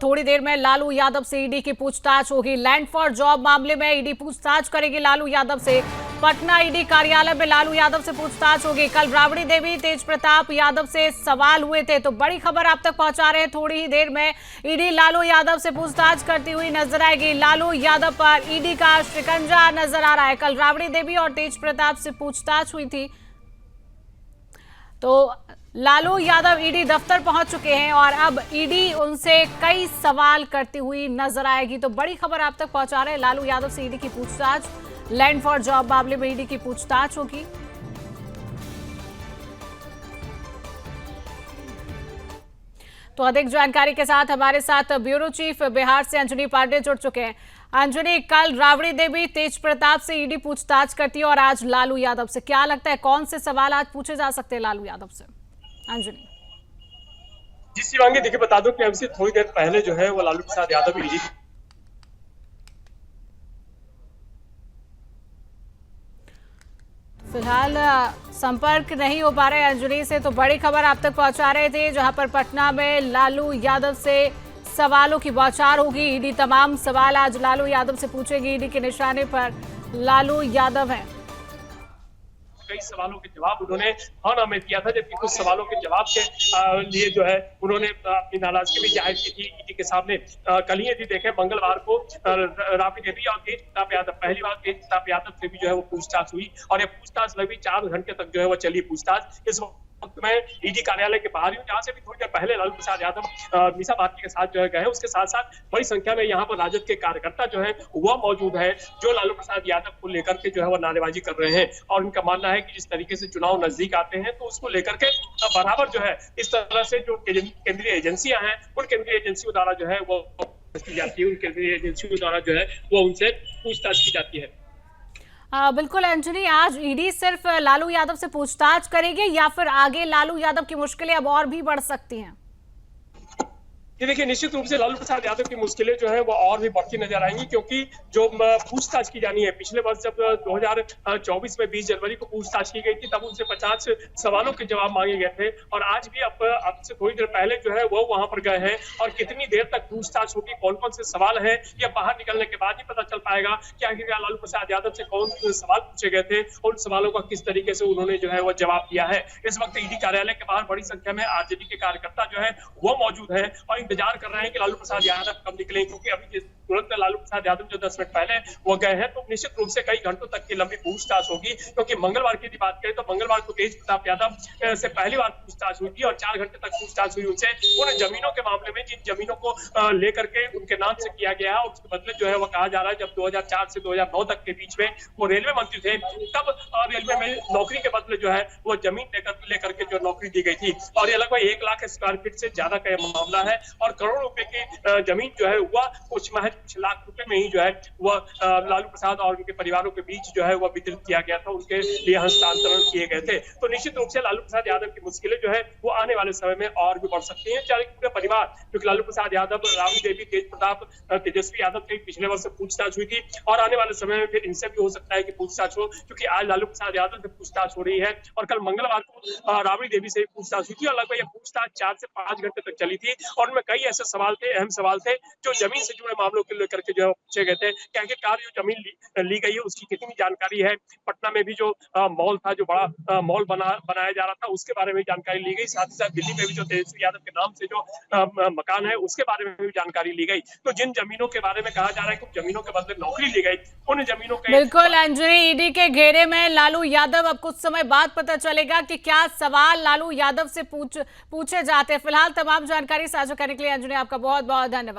थोड़ी देर में लालू यादव से ईडी की पूछताछ होगी। लैंड फॉर जॉब मामले में ईडी पूछताछ करेगी लालू यादव से। पटना ईडी कार्यालय में लालू यादव से पूछताछ होगी। कल राबड़ी देवी तेज प्रताप यादव से सवाल हुए थे, तो बड़ी खबर आप तक पहुंचा रहे हैं। थोड़ी ही देर में ईडी लालू यादव से पूछताछ करती हुई नजर आएगी। लालू यादव पर ईडी का शिकंजा नजर आ रहा है। कल राबड़ी देवी और तेज प्रताप से पूछताछ हुई थी, तो लालू यादव ईडी दफ्तर पहुंच चुके हैं और अब ईडी उनसे कई सवाल करती हुई नजर आएगी। तो बड़ी खबर आप तक पहुंचा रहे हैं, लालू यादव से ईडी की पूछताछ। लैंड फॉर जॉब मामले में ईडी की पूछताछ होगी। तो अधिक जानकारी के साथ हमारे साथ ब्यूरो चीफ बिहार से अंजनी पांडे जुड़ चुके हैं। अंजनी, कल राबड़ी देवी तेज प्रताप से ईडी पूछताछ करती है और आज लालू यादव से, क्या लगता है कौन से सवाल आज पूछे जा सकते हैं लालू यादव से? अंजनी जी शिवांगी, देखिए बता दो कि अभी से थोड़ी देर पहले जो है वो लालू प्रसाद यादव ईडी फिलहाल संपर्क नहीं हो पा रहे अंजनी से, तो बड़ी खबर आप तक पहुंचा रहे थे जहां पर पटना में लालू यादव से सवालों की बौछार होगी। ईडी तमाम सवाल आज लालू यादव से पूछेगी। ईडी के निशाने पर लालू यादव हैं। कई सवालों के जवाब उन्होंने हाँ में दिया था, जबकि कुछ सवालों के जवाब के लिए जो है उन्होंने अपनी नाराजगी भी जाहिर की थी ईडी के सामने। कल ही यदि देखें मंगलवार को राबड़ी देवी और तेज प्रताप यादव, पहली बार तेज प्रताप यादव से भी जो है वो पूछताछ हुई और ये पूछताछ लगभग 4 घंटे तक जो है वो चली पूछताछ। इस वक्त मैं ईडी कार्यालय के बाहर हूँ, जहाँ से भी थोड़ी देर पहले लालू प्रसाद यादव मीसा भारती के साथ जो है गए। उसके साथ साथ बड़ी संख्या में यहाँ पर राजद के कार्यकर्ता जो है वह मौजूद है, जो लालू प्रसाद यादव को लेकर के जो है वह नारेबाजी कर रहे हैं और उनका मानना है कि जिस तरीके से चुनाव नजदीक आते हैं तो उसको लेकर के बराबर जो है इस तरह से जो केंद्रीय एजेंसियां हैं उन केंद्रीय एजेंसियों द्वारा जो है वो की जाती है, उन केंद्रीय एजेंसियों द्वारा जो है वो उनसे पूछताछ की जाती है। बिल्कुल अंजनी, आज ईडी सिर्फ लालू यादव से पूछताछ करेगी या फिर आगे लालू यादव की मुश्किलें अब और भी बढ़ सकती हैं? ये देखिए, निश्चित रूप से लालू प्रसाद यादव की मुश्किलें जो है वो और भी बढ़ती नजर आएंगी, क्योंकि जो पूछताछ की जानी है, पिछले वर्ष जब 2024 में 20 जनवरी को पूछताछ की गई थी तब उनसे 50 सवालों के जवाब मांगे गए थे और आज भी अब से थोड़ी देर पहले जो है वो वहां पर गए हैं और कितनी देर तक पूछताछ होगी, कौन कौन से सवाल है, या बाहर निकलने के बाद ही पता चल पाएगा कि आखिरकार लालू प्रसाद यादव से कौन से सवाल पूछे गए थे और उन सवालों का किस तरीके से उन्होंने जो है वो जवाब दिया है। इस वक्त ईडी कार्यालय के बाहर बड़ी संख्या में आरजेडी के कार्यकर्ता जो है वो मौजूद है और इंतजार कर रहे हैं कि लालू प्रसाद यादव कब निकले, क्योंकि अभी तुरंत लालू प्रसाद यादव जो 10 मिनट पहले वो गए हैं तो निश्चित रूप से कई घंटों तक की लंबी पूछताछ होगी। क्योंकि मंगलवार की बात करें तो मंगलवार को तेज प्रताप यादव से पहली बार पूछताछ हुई थी और 4 घंटे तक पूछताछ हुई उनसे उन जमीनों के मामले में, जिन जमीनों को लेकर के उनके नाम से किया गया है और उसके बदले जो है वो कहा जा रहा है जब 2004 से 2009 तक के बीच में वो रेलवे मंत्री थे तब रेलवे में नौकरी के बदले जो है वो जमीन लेकर के जो नौकरी दी गई थी और ये लगभग 1 लाख स्क्वायर फीट से ज्यादा का मामला है और करोड़ों रुपए की जमीन जो है वह कुछ लाख रुपए में ही जो है वह लालू प्रसाद और उनके परिवारों के बीच जो है वह वितरित किया गया था, उनके लिए हस्तांतरण किए गए थे। तो निश्चित रूप से लालू प्रसाद यादव की मुश्किलें जो है वो आने वाले समय में और भी बढ़ सकती हैं। चाहे पूरे परिवार, क्योंकि लालू प्रसाद यादव, राबड़ी देवी, तेज प्रताप, तेजस्वी यादव की पिछले वर्ष पूछताछ हुई थी और आने वाले समय में फिर इनसे भी हो सकता है कि पूछताछ हो, क्योंकि आज लालू प्रसाद यादव से पूछताछ हो रही है और कल मंगलवार को राबड़ी देवी से पूछताछ हुई थी और लगभग यह पूछताछ 4 से 5 घंटे तक चली थी और उनमें कई ऐसे सवाल थे, अहम सवाल थे जो जमीन से जुड़े मामलों को लेकर के जो है पूछे गए थे कि आखिरकार जो जमीन ली गई है उसकी कितनी जानकारी है। पटना में भी जो मॉल था, जो बड़ा मॉल बनाया जा रहा था, उसके बारे में जानकारी ली गई। साथ ही साथ दिल्ली में भी जो तेजस्वी यादव के नाम से जो मकान है उसके बारे में भी जानकारी ली गई। तो जिन जमीनों के बारे में कहा जा रहा है कि जमीनों के बदले नौकरी ली गई, उन जमीनों के बिल्कुल अंजनी, ईडी के घेरे में लालू यादव, अब कुछ समय बाद पता चलेगा कि क्या सवाल लालू यादव से पूछे जाते हैं। फिलहाल तमाम जानकारी साझा करने के लिए अंजनी आपका बहुत बहुत धन्यवाद।